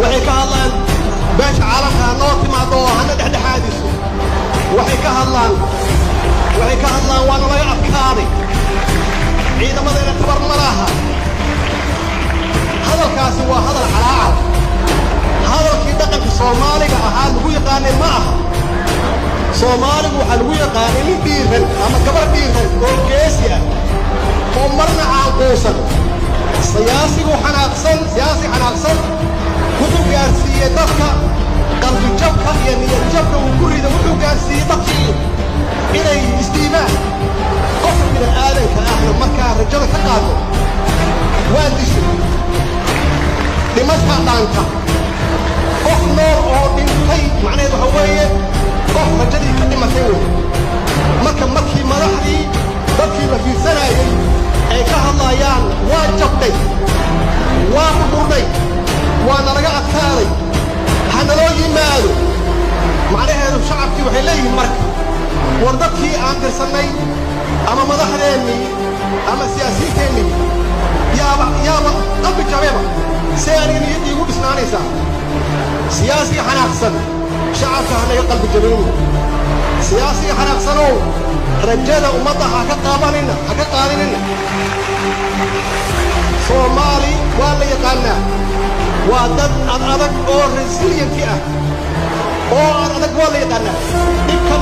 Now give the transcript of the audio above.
waxay ka hadlaan beesha caalamka noo timaado hana dhexdhexaadiso waxay ka hadlaan waana laga adkaaday ciidamadeena tabar ma laha hadalkaasi waa hadal calaacal hadalkii dhaqanka soomaaliga ahaa lagu yaqaanay ma aha soomaaligu waxaa lagu yaqaanay nin dhiiran ama gabar dhiiran oo geesi ah oo marna caanquusan siyaasi xanaaqsan wuxuu gaarsiiyey dadka qalbijabka iyo niyadjabka uu ku rida wuxuu gaarsiiyey dadkii inay isdiibaan qofka bini aadanka ahna markaa rajada ka qaado waa dishay dhimasha dhaanta qof nool oo dhintay macnaheed waxa weeye qof rajadii ka dhimatay wey markii madaxdii dadkii la fiirsanayay ay ka hadlayaan waa jabtay waa burburdhay waana laga adkaaday hanaloo yimaado macnaheedu shacabkii waxay leeyihiin marka war dadkii aan tirsannay ama madaxdeennii ama siyaasiyiinteennii yaaba qalbi jabeeba see aniga niyad iigu dhisnaanaysaa siyaasiga xanaaqsan shacabka hanaga qalbi jabeyni siyaasiga xanaaqsanow rajada ummadda ha ka qaadinina soomaali waa la yaqaanaa waa dad ad adag oo resilienki ah oo ad adag waa la yaqaanaa dhibka